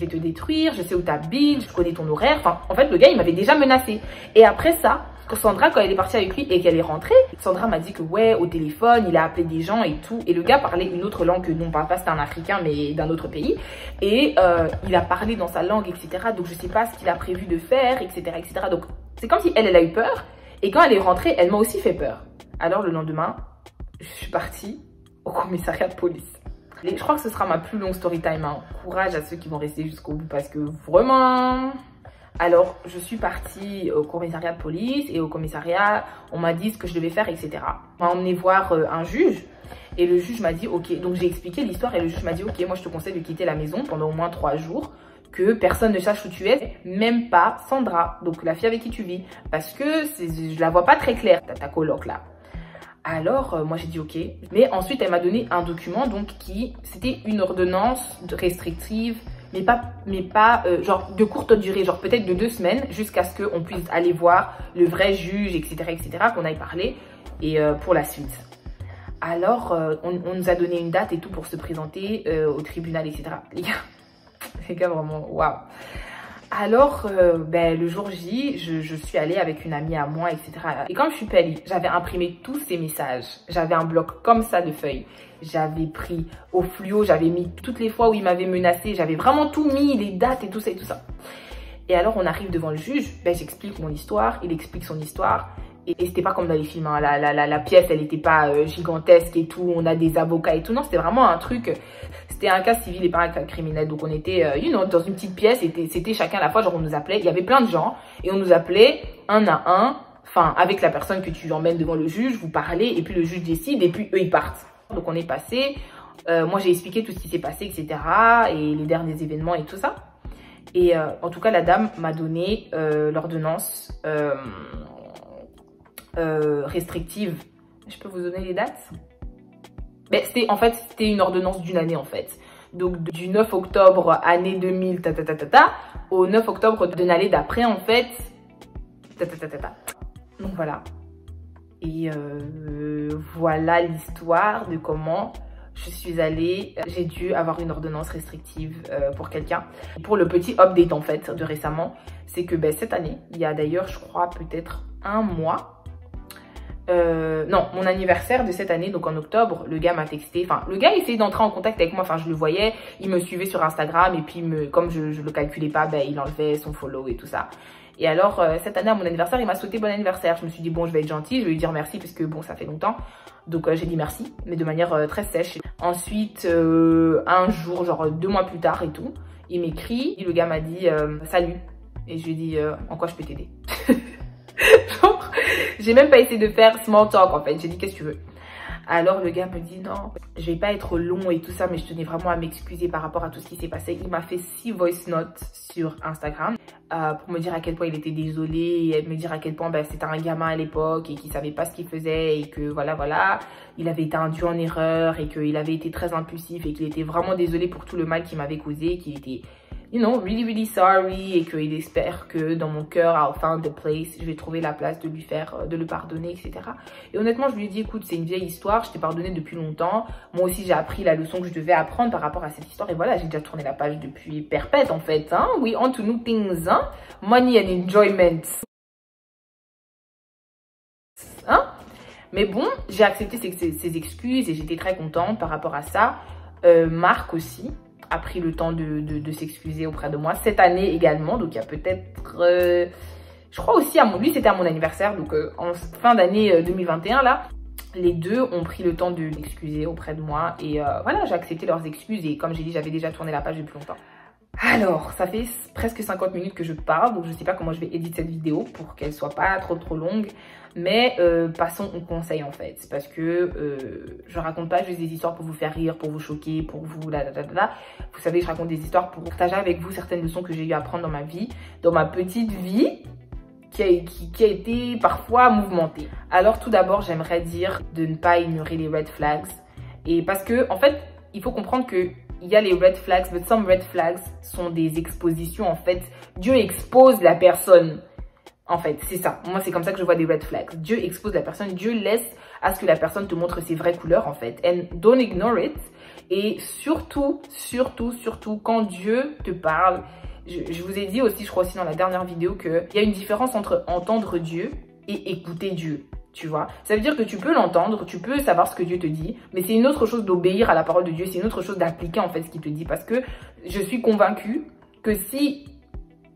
te détruire, je sais où t'habites, je connais ton horaire. Enfin, en fait le gars il m'avait déjà menacé. Et après ça... Sandra, quand elle est partie avec lui et qu'elle est rentrée, Sandra m'a dit que ouais, au téléphone, il a appelé des gens et tout. Et le gars parlait une autre langue que nous, on parle pas, c'était un Africain, mais d'un autre pays. Et il a parlé dans sa langue, etc. Donc, je sais pas ce qu'il a prévu de faire, etc. Donc, c'est comme si elle a eu peur. Et quand elle est rentrée, elle m'a aussi fait peur. Alors, le lendemain, je suis partie au commissariat de police. Et je crois que ce sera ma plus longue story time. Hein. Courage à ceux qui vont rester jusqu'au bout parce que vraiment... Alors, je suis partie au commissariat de police et au commissariat, on m'a dit ce que je devais faire, etc. On m'a emmené voir un juge et le juge m'a dit, ok, donc j'ai expliqué l'histoire et le juge m'a dit, ok, moi je te conseille de quitter la maison pendant au moins 3 jours, que personne ne sache où tu es, même pas Sandra, donc la fille avec qui tu vis, parce que je la vois pas très claire, ta coloc là. Alors, moi j'ai dit ok, mais ensuite elle m'a donné un document donc c'était une ordonnance restrictive, mais pas genre de courte durée, genre peut-être de 2 semaines jusqu'à ce qu'on puisse aller voir le vrai juge, etc., qu'on aille parler et pour la suite. Alors, on nous a donné une date et tout pour se présenter au tribunal, etc. Les gars vraiment, waouh. Alors, le jour J, je suis allée avec une amie à moi, etc. Et comme je suis pelle, j'avais imprimé tous ces messages. J'avais un bloc comme ça de feuilles. J'avais pris au fluo, j'avais mis toutes les fois où il m'avait menacé. J'avais vraiment tout mis, les dates et tout ça et tout ça. Et alors, on arrive devant le juge. J'explique mon histoire, il explique son histoire. Et c'était pas comme dans les films, hein. La pièce, elle était pas gigantesque et tout. On a des avocats et tout. Non, c'était vraiment un truc... C'était un cas civil et pas un cas criminel. Donc, on était, dans une petite pièce. C'était chacun à la fois. Genre, on nous appelait. Il y avait plein de gens. Et on nous appelait un à un. Enfin, avec la personne que tu emmènes devant le juge. Vous parlez. Et puis, le juge décide. Et puis, eux, ils partent. Donc, on est passé. Moi, j'ai expliqué tout ce qui s'est passé, etc. Et les derniers événements et tout ça. Et en tout cas, la dame m'a donné l'ordonnance restrictive. Je peux vous donner les dates? Mais c'était une ordonnance d'une année en fait. Donc du 9 octobre année 2000 au 9 octobre de l'année d'après en fait. Donc voilà. Et voilà l'histoire de comment je suis allée. J'ai dû avoir une ordonnance restrictive pour quelqu'un. Pour le petit update en fait de récemment, c'est que cette année, il y a d'ailleurs je crois peut-être un mois. Non, mon anniversaire de cette année, donc en octobre, le gars m'a texté, enfin le gars essayait d'entrer en contact avec moi, enfin je le voyais, il me suivait sur Instagram et puis comme je le calculais pas, il enlevait son follow et tout ça. Et alors cette année à mon anniversaire, il m'a souhaité bon anniversaire. Je me suis dit bon, je vais être gentille, je vais lui dire merci parce que bon, ça fait longtemps. Donc j'ai dit merci, mais de manière très sèche. Ensuite, un jour, genre 2 mois plus tard et tout, il m'écrit, le gars m'a dit salut. Et je lui ai dit en quoi je peux t'aider. J'ai même pas essayé de faire small talk en fait, j'ai dit qu'est-ce que tu veux. Alors le gars me dit non, je vais pas être long et tout ça, mais je tenais vraiment à m'excuser par rapport à tout ce qui s'est passé. Il m'a fait 6 voice notes sur Instagram pour me dire à quel point il était désolé et me dire à quel point c'était un gamin à l'époque et qu'il savait pas ce qu'il faisait et que voilà, il avait été induit en erreur et qu'il avait été très impulsif et qu'il était vraiment désolé pour tout le mal qu'il m'avait causé, qu'il était really sorry et qu'il espère que dans mon cœur, I'll find the place, je vais trouver la place de le pardonner, etc. Et honnêtement, je lui ai dit, écoute, c'est une vieille histoire, je t'ai pardonné depuis longtemps. Moi aussi, j'ai appris la leçon que je devais apprendre par rapport à cette histoire. Et voilà, j'ai déjà tourné la page depuis perpète, en fait. Hein? We on to new things, hein? Money and enjoyment. Hein? Mais bon, j'ai accepté ses excuses et j'étais très contente par rapport à ça. Marc aussi a pris le temps de s'excuser auprès de moi cette année également, donc il y a peut-être je crois aussi lui c'était à mon anniversaire, donc en fin d'année 2021 là, les deux ont pris le temps de s'excuser auprès de moi et voilà, j'ai accepté leurs excuses et comme j'ai dit, j'avais déjà tourné la page depuis longtemps. Alors, ça fait presque 50 minutes que je parle, donc je sais pas comment je vais éditer cette vidéo pour qu'elle soit pas trop longue. Mais passons au conseil en fait, parce que je raconte pas juste des histoires pour vous faire rire, pour vous choquer, pour vous Vous savez, je raconte des histoires pour partager avec vous certaines leçons que j'ai eu à apprendre dans ma vie, dans ma petite vie, qui a été parfois mouvementée. Alors tout d'abord, j'aimerais dire de ne pas ignorer les red flags. Et parce que, en fait, il faut comprendre que il y a les red flags, but some red flags sont des expositions en fait. Dieu expose la personne. En fait, c'est ça. Moi, c'est comme ça que je vois des red flags. Dieu expose la personne. Dieu laisse à ce que la personne te montre ses vraies couleurs, en fait. And don't ignore it. Et surtout, quand Dieu te parle, je vous ai dit aussi, je crois aussi dans la dernière vidéo, qu'il y a une différence entre entendre Dieu et écouter Dieu. Tu vois, ça veut dire que tu peux l'entendre, tu peux savoir ce que Dieu te dit, mais c'est une autre chose d'obéir à la parole de Dieu, c'est une autre chose d'appliquer en fait ce qu'il te dit, parce que je suis convaincue que si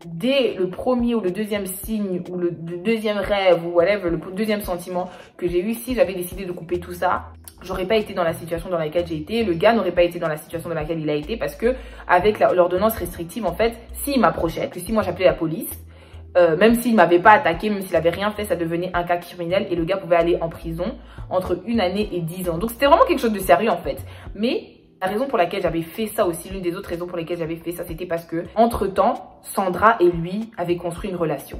dès le premier ou le deuxième signe ou le deuxième rêve ou whatever, le deuxième sentiment que j'ai eu, si j'avais décidé de couper tout ça, j'aurais pas été dans la situation dans laquelle j'ai été, le gars n'aurait pas été dans la situation dans laquelle il a été, parce que avec l'ordonnance restrictive en fait, s'il m'approchait, que si moi j'appelais la police, même s'il m'avait pas attaqué, même s'il avait rien fait, ça devenait un cas criminel et le gars pouvait aller en prison entre 1 année et 10 ans. Donc c'était vraiment quelque chose de sérieux en fait. Mais la raison pour laquelle j'avais fait ça aussi, l'une des autres raisons pour lesquelles j'avais fait ça, c'était parce que entre temps, Sandra et lui avaient construit une relation.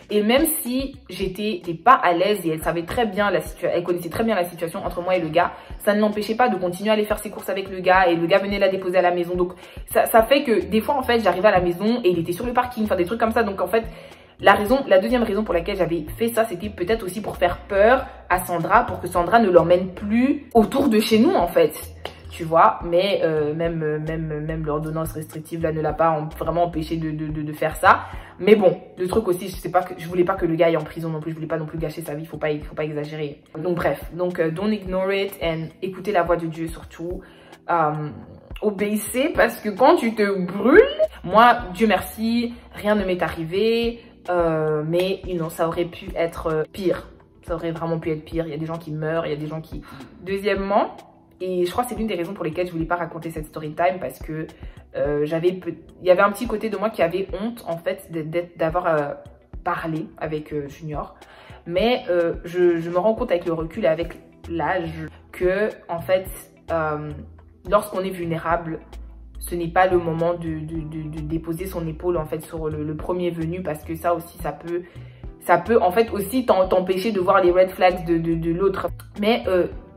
Et même si j'étais pas à l'aise et elle savait très bien elle connaissait très bien la situation entre moi et le gars, ça ne l'empêchait pas de continuer à aller faire ses courses avec le gars et le gars venait la déposer à la maison. Donc ça fait que des fois en fait j'arrivais à la maison et il était sur le parking, enfin des trucs comme ça. Donc en fait la deuxième raison pour laquelle j'avais fait ça, c'était peut-être aussi pour faire peur à Sandra, pour que Sandra ne l'emmène plus autour de chez nous en fait. Tu vois, mais même l'ordonnance restrictive là ne l'a pas vraiment empêché de faire ça. Mais bon, le truc aussi, je voulais pas que le gars aille en prison non plus, je voulais pas non plus gâcher sa vie, faut pas exagérer. Donc bref, don't ignore it and écoutez la voix de Dieu surtout. Obéissez parce que quand tu te brûles, moi, Dieu merci, rien ne m'est arrivé, mais ça aurait pu être pire. Ça aurait vraiment pu être pire. Il y a des gens qui meurent, il y a des gens qui... Deuxièmement, et je crois que c'est l'une des raisons pour lesquelles je voulais pas raconter cette story time, parce que il y avait un petit côté de moi qui avait honte en fait d'avoir parlé avec Junior. Mais je me rends compte avec le recul et avec l'âge que en fait lorsqu'on est vulnérable, ce n'est pas le moment de déposer son épaule en fait sur le premier venu, parce que ça aussi ça peut en fait aussi t'empêcher de voir les red flags de l'autre. Mais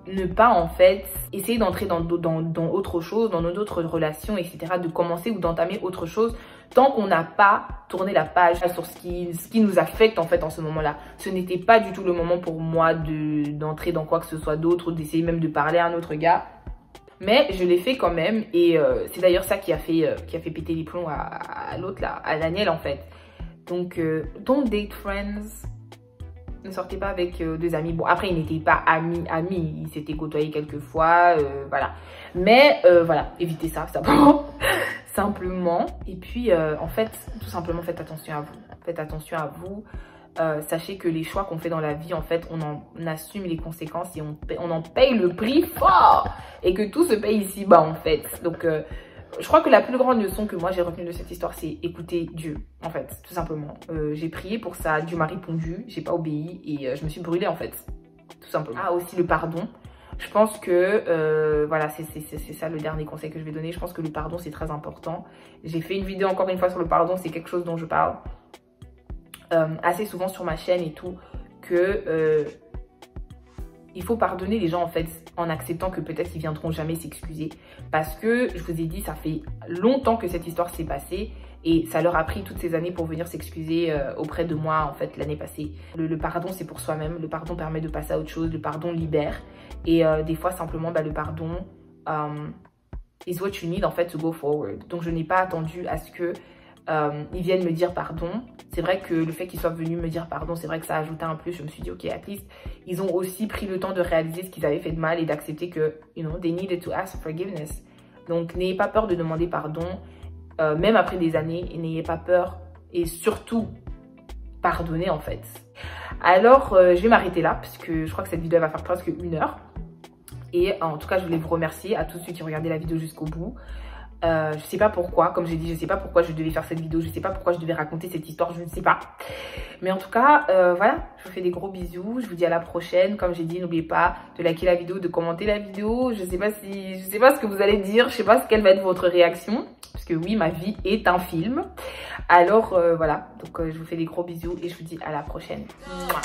ne pas en fait essayer d'entrer dans autre chose, dans notre relation, etc., de commencer ou d'entamer autre chose tant qu'on n'a pas tourné la page sur ce qui nous affecte en fait en ce moment-là. Ce n'était pas du tout le moment pour moi d'entrer dans quoi que ce soit d'autre, ou d'essayer même de parler à un autre gars. Mais je l'ai fait quand même, et c'est d'ailleurs ça qui a fait péter les plombs à l'autre là, à Daniel en fait. Donc don't date friends. Ne sortez pas avec deux amis. Bon, après, ils n'étaient pas amis. Ils s'étaient côtoyés quelques fois, voilà. Mais voilà, évitez ça, simplement. Et puis, en fait, tout simplement, faites attention à vous. Faites attention à vous. Sachez que les choix qu'on fait dans la vie, en fait, on en assume les conséquences et on en paye le prix fort. Et que tout se paye ici-bas, en fait. Donc, je crois que la plus grande leçon que moi j'ai retenue de cette histoire, c'est écouter Dieu, en fait, tout simplement. J'ai prié pour ça, Dieu m'a répondu, j'ai pas obéi et je me suis brûlée, en fait, tout simplement. Ah, aussi le pardon. Je pense que, voilà, c'est ça le dernier conseil que je vais donner. Je pense que le pardon, c'est très important. J'ai fait une vidéo encore une fois sur le pardon, c'est quelque chose dont je parle assez souvent sur ma chaîne et tout, que il faut pardonner les gens en fait en acceptant que peut-être ils viendront jamais s'excuser, parce que je vous ai dit, ça fait longtemps que cette histoire s'est passée et ça leur a pris toutes ces années pour venir s'excuser auprès de moi en fait l'année passée. Le pardon, c'est pour soi-même, le pardon permet de passer à autre chose, le pardon libère, et des fois simplement le pardon is what you need en fait to go forward. Donc je n'ai pas attendu à ce que ils viennent me dire pardon. C'est vrai que le fait qu'ils soient venus me dire pardon, c'est vrai que ça a ajouté un plus. Je me suis dit ok, at least ils ont aussi pris le temps de réaliser ce qu'ils avaient fait de mal et d'accepter que, you know, they needed to ask forgiveness. Donc n'ayez pas peur de demander pardon, même après des années, et n'ayez pas peur, et surtout pardonnez en fait. Alors je vais m'arrêter là parce que je crois que cette vidéo va faire presque 1 heure. Et en tout cas, je voulais vous remercier à tous ceux qui ont regardé la vidéo jusqu'au bout. Je sais pas pourquoi, comme j'ai dit, je sais pas pourquoi je devais faire cette vidéo, je sais pas pourquoi je devais raconter cette histoire, je ne sais pas. Mais en tout cas, voilà, je vous fais des gros bisous, je vous dis à la prochaine. Comme j'ai dit, n'oubliez pas de liker la vidéo, de commenter la vidéo. Je sais pas ce que vous allez dire, je sais pas quelle va être votre réaction, parce que oui, ma vie est un film. Alors voilà, donc je vous fais des gros bisous et je vous dis à la prochaine. Mouah.